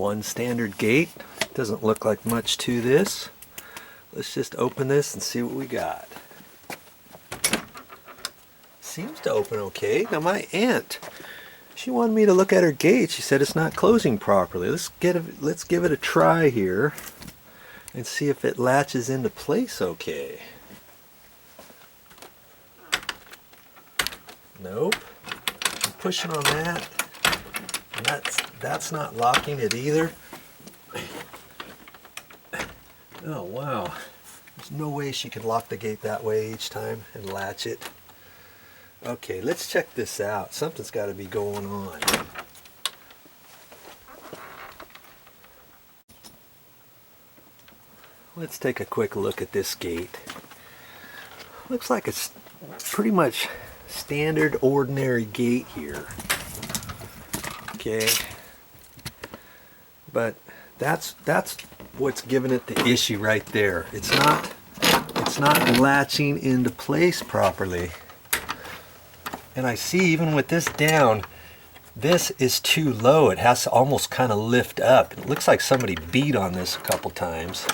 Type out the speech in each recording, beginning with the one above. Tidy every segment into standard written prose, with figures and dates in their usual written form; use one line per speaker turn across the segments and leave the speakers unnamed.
one standard gate. Doesn't look like much to this. Let's just open this and see what we got. Seems to open okay. Now my aunt, she wanted me to look at her gate. She said it's not closing properly. Let's give it a try here and see if it latches into place okay. Nope. I'm pushing on that. And that's not locking it either. Oh wow. There's no way she could lock the gate that way each time and latch it. Okay, let's check this out. Something's got to be going on. Let's take a quick look at this gate. Looks like it's pretty much standard ordinary gate here. Okay. But that's what's giving it the issue right there. It's not latching into place properly. And I see even with this down, this is too low. It has to almost kind of lift up. It looks like somebody beat on this a couple times.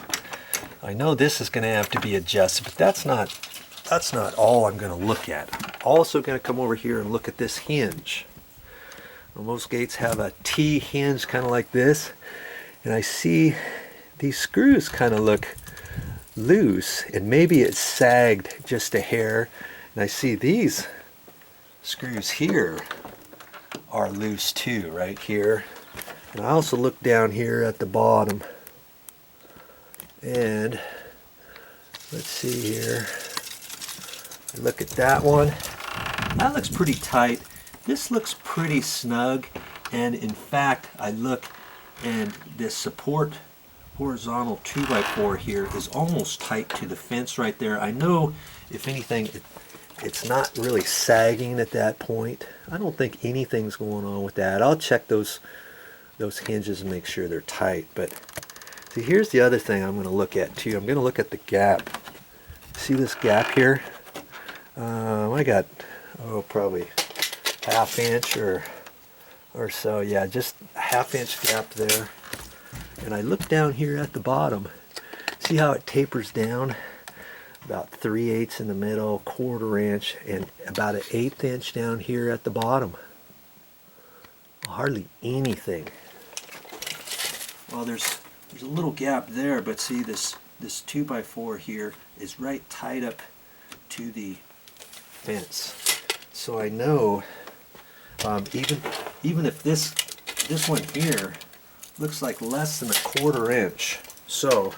I know this is going to have to be adjusted, but that's not all I'm going to look at. I'm also going to come over here and look at this hinge. Well, most gates have a T hinge kind of like this, and I see these screws kind of look loose, and maybe it's sagged just a hair. And I see these screws here are loose too, right here. And I also look down here at the bottom, and let's see here. Look at that one. That looks pretty tight. This looks pretty snug, and in fact I look and this support horizontal 2x4 here is almost tight to the fence right there. I know if anything it's not really sagging at that point. I don't think anything's going on with that. I'll check those hinges and make sure they're tight. But see, here's the other thing I'm going to look at too. I'm going to look at the gap. See this gap here? I got probably ½ inch or so. Yeah, just a ½ inch gap there. And I look down here at the bottom. See how it tapers down? About 3/8 in the middle, 1/4 inch, and about an 1/8 inch down here at the bottom. Hardly anything. Well, there's a little gap there, but see this 2x4 here is right tied up to the fence. So I know even if this one here looks like less than a 1/4 inch. So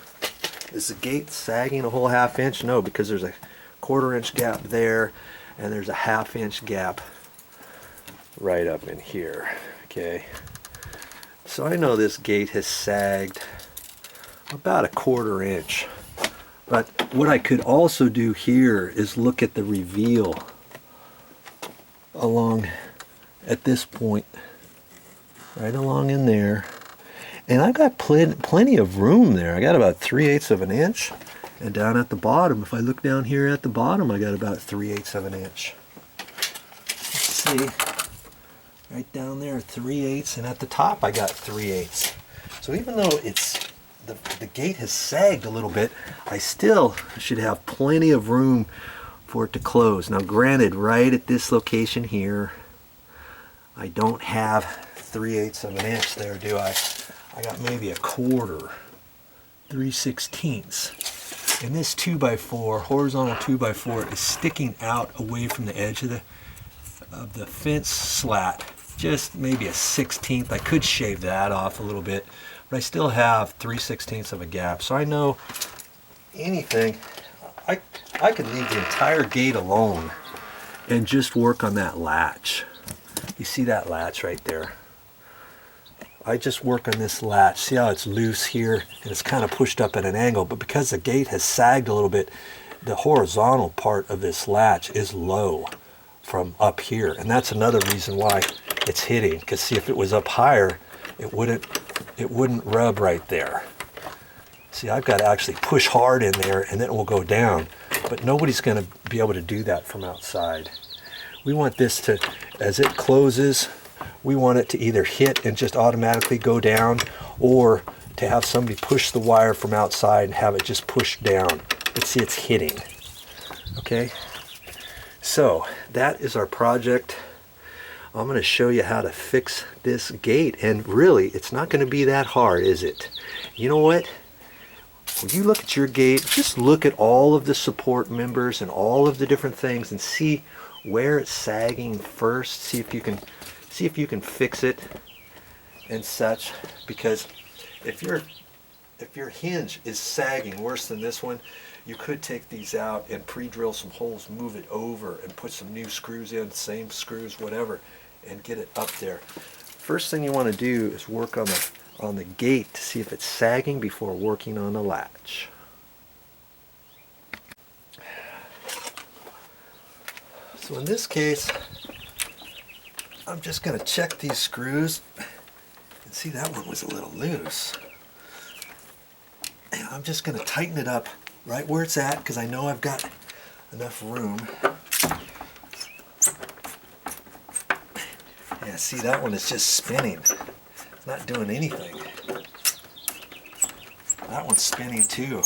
is the gate sagging a whole ½ inch? No, because there's a 1/4 inch gap there, and there's a ½ inch gap right up in here. Okay, so I know this gate has sagged about a 1/4 inch. But what I could also do here is look at the reveal along at this point, right along in there. And I got plenty of room there. I got about 3/8 of an inch, and down at the bottom, if I look down here at the bottom, I got about 3/8 of an inch. Let's see, right down there, 3/8, and at the top I got 3/8. So even though the gate has sagged a little bit, I still should have plenty of room for it to close. Now granted, right at this location here, I don't have 3/8 of an inch there, do I? I got maybe a 1/4, 3/16. And this 2x4, horizontal 2x4, is sticking out away from the edge of the fence slat. Just maybe a 1/16. I could shave that off a little bit, but I still have 3/16 of a gap. So I know anything, I could leave the entire gate alone and just work on that latch. You see that latch right there? I just work on this latch. See how it's loose here and it's kind of pushed up at an angle, but because the gate has sagged a little bit, the horizontal part of this latch is low from up here, and that's another reason why it's hitting. Because see, if it was up higher, it wouldn't rub right there. See, I've got to actually push hard in there and then it will go down, but nobody's going to be able to do that from outside. We want this to, as it closes, we want it to either hit and just automatically go down, or to have somebody push the wire from outside and have it just push down. But see, it's hitting. Okay, so that is our project. I'm going to show you how to fix this gate, and really it's not going to be that hard, is it? You know what? When you look at your gate, just look at all of the support members and all of the different things and see where it's sagging first. See if you can fix it and such, because if your hinge is sagging worse than this one, you could take these out and pre-drill some holes, move it over, and put some new screws in, same screws, whatever, and get it up there. First thing you want to do is work on the gate to see if it's sagging before working on the latch. So in this case, I'm just going to check these screws, and see, that one was a little loose. And I'm just going to tighten it up right where it's at, because I know I've got enough room. Yeah, see, that one is just spinning. It's not doing anything. That one's spinning too.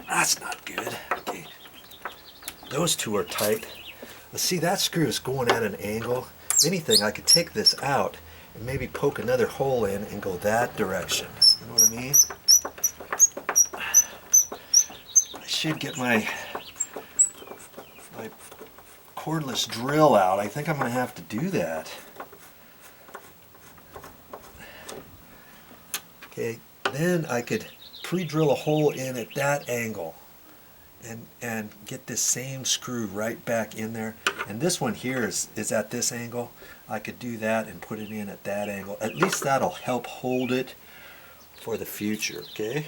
That's not good. Okay. Those two are tight. Let's see, that screw is going at an angle. If anything, I could take this out and maybe poke another hole in and go that direction. You know what I mean? I should get my cordless drill out. I think I'm going to have to do that. Okay, then I could pre-drill a hole in at that angle and get this same screw right back in there. And this one here is at this angle. I could do that and put it in at that angle. At least that'll help hold it for the future, okay?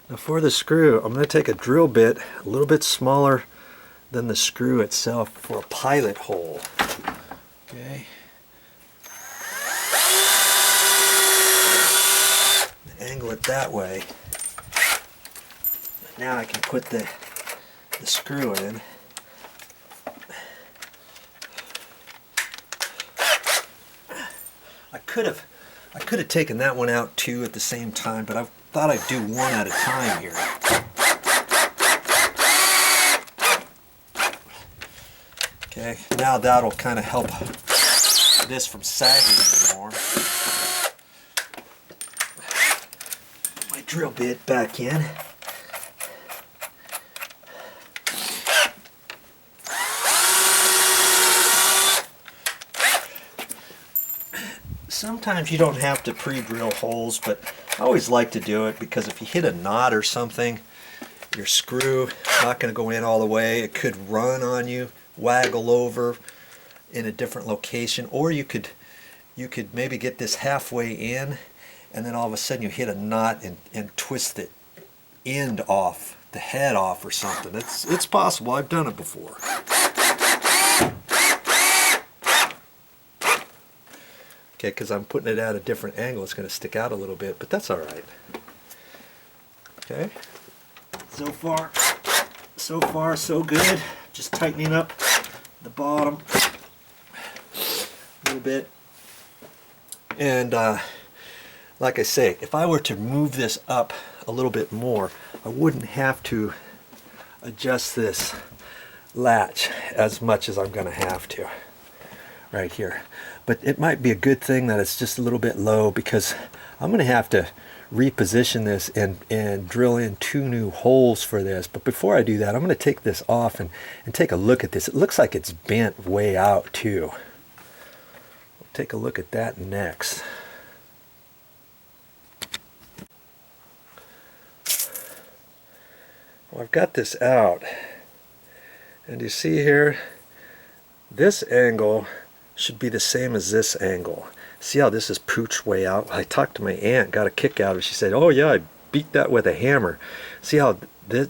Now for the screw, I'm going to take a drill bit a little bit smaller than the screw itself for a pilot hole. Okay. Angle it that way. Now I can put the screw in. I could have taken that one out too at the same time, but I thought I'd do one at a time here. Okay, now that'll kind of help this from sagging anymore. Put my drill bit back in. Sometimes you don't have to pre-drill holes, but I always like to do it because if you hit a knot or something, your screw not going to go in all the way. It could run on you, waggle over in a different location, or you could maybe get this halfway in, and then all of a sudden you hit a knot and twist the end off, the head off or something. It's possible. I've done it before. Okay, because I'm putting it at a different angle, it's going to stick out a little bit, but that's all right. Okay, so far so good. Just tightening up the bottom a little bit. And like I say, if I were to move this up a little bit more, I wouldn't have to adjust this latch as much as I'm going to have to right here. But it might be a good thing that it's just a little bit low, because I'm going to have to reposition this and drill in 2 new holes for this. But before I do that, I'm going to take this off and take a look at this. It looks like it's bent way out too. We'll take a look at that next. Well, I've got this out, and you see here, this angle should be the same as this angle. See how this is pooched way out? I talked to my aunt, got a kick out of it. She said, oh yeah, I beat that with a hammer. See how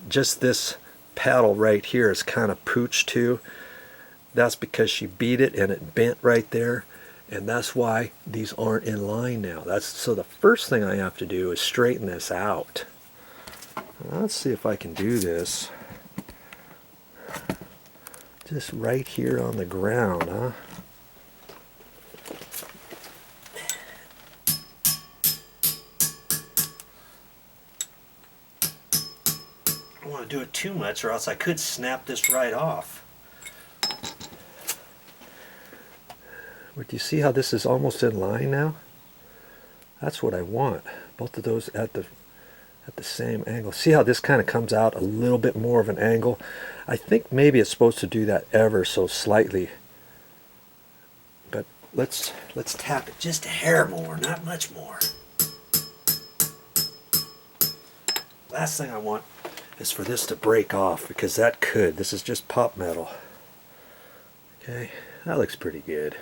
just this paddle right here is kind of pooched too? That's because she beat it and it bent right there, and that's why these aren't in line now. So the first thing I have to do is straighten this out. Let's see if I can do this. Just right here on the ground, huh? I don't want to do it too much or else I could snap this right off. But do you see how this is almost in line now? That's what I want. Both of those at the same angle. See how this kind of comes out a little bit more of an angle? I think maybe it's supposed to do that ever so slightly. But let's tap it just a hair more, not much more. Last thing I want is for this to break off, because that could. This is just pop metal. Okay, that looks pretty good.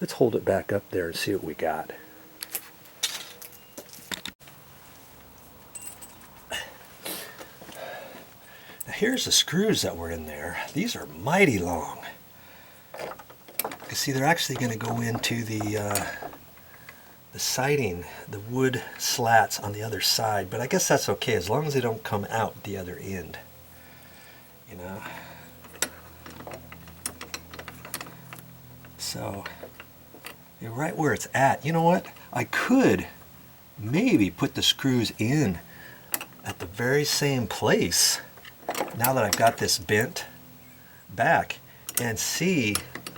Let's hold it back up there and see what we got. Now here's the screws that were in there. These are mighty long. You see, they're actually going to go into the siding, the wood slats on the other side, but I guess that's okay as long as they don't come out the other end, you know. So you're right where it's at. You know what? I could maybe put the screws in at the very same place now that I've got this bent back and see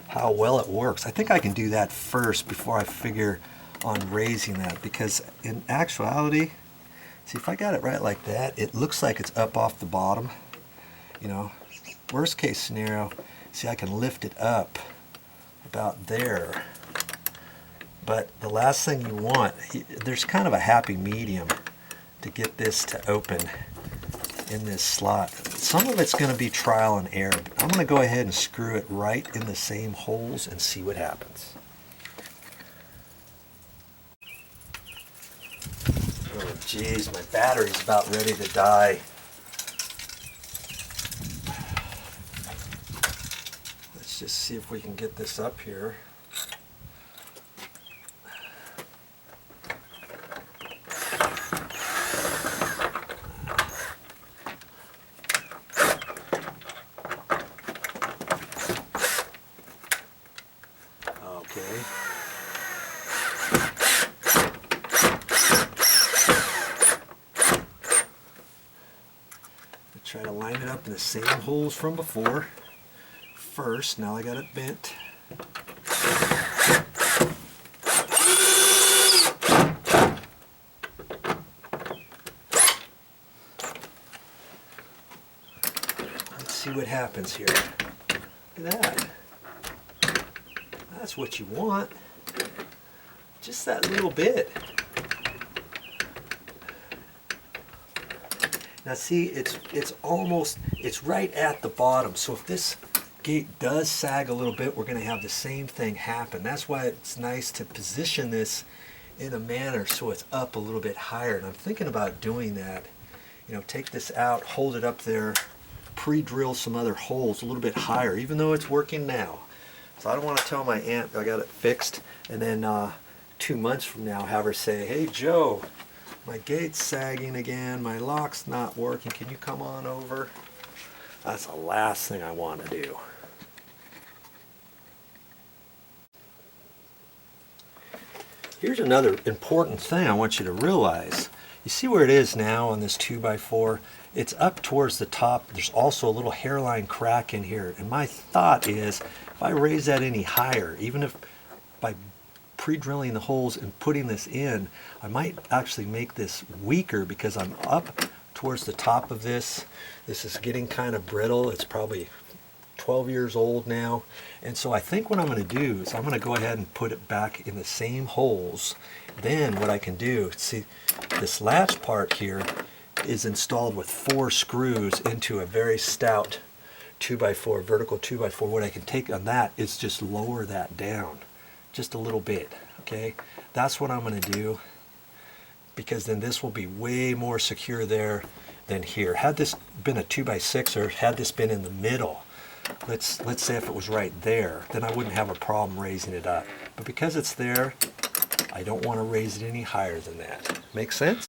how well it works. I think I can do that first before I figure on raising that, because in actuality, see, if I got it right like that, it looks like it's up off the bottom, you know. Worst case scenario, see, I can lift it up about there. But the last thing you want, there's kind of a happy medium to get this to open in this slot. Some of it's going to be trial and error. But I'm going to go ahead and screw it right in the same holes and see what happens. Oh geez, my battery's about ready to die. Let's just see if we can get this up here. Try to line it up in the same holes from before. First, now I got it bent. Let's see what happens here. Look at that. That's what you want. Just that little bit. Now see, it's right at the bottom. So if this gate does sag a little bit, we're going to have the same thing happen. That's why it's nice to position this in a manner so it's up a little bit higher. And I'm thinking about doing that. You know, take this out, hold it up there, pre-drill some other holes a little bit higher, even though it's working now. So I don't want to tell my aunt I got it fixed, and then 2 months from now have her say, "Hey Joe, my gate's sagging again, my lock's not working, can you come on over?" That's the last thing I want to do. Here's another important thing I want you to realize. You see where it is now on this 2x4? It's up towards the top. There's also a little hairline crack in here. And my thought is, if I raise that any higher, even if by pre-drilling the holes and putting this in, I might actually make this weaker because I'm up towards the top of this. This is getting kind of brittle. It's probably 12 years old now. And so I think what I'm going to do is I'm going to go ahead and put it back in the same holes. Then what I can do, see, this latch part here is installed with 4 screws into a very stout 2x4, vertical 2x4. What I can take on that is just lower that down just a little bit. Okay, that's what I'm going to do, because then this will be way more secure there than here. Had this been a 2x6 or had this been in the middle, let's say if it was right there, then I wouldn't have a problem raising it up. But because it's there, I don't want to raise it any higher than that. Make sense?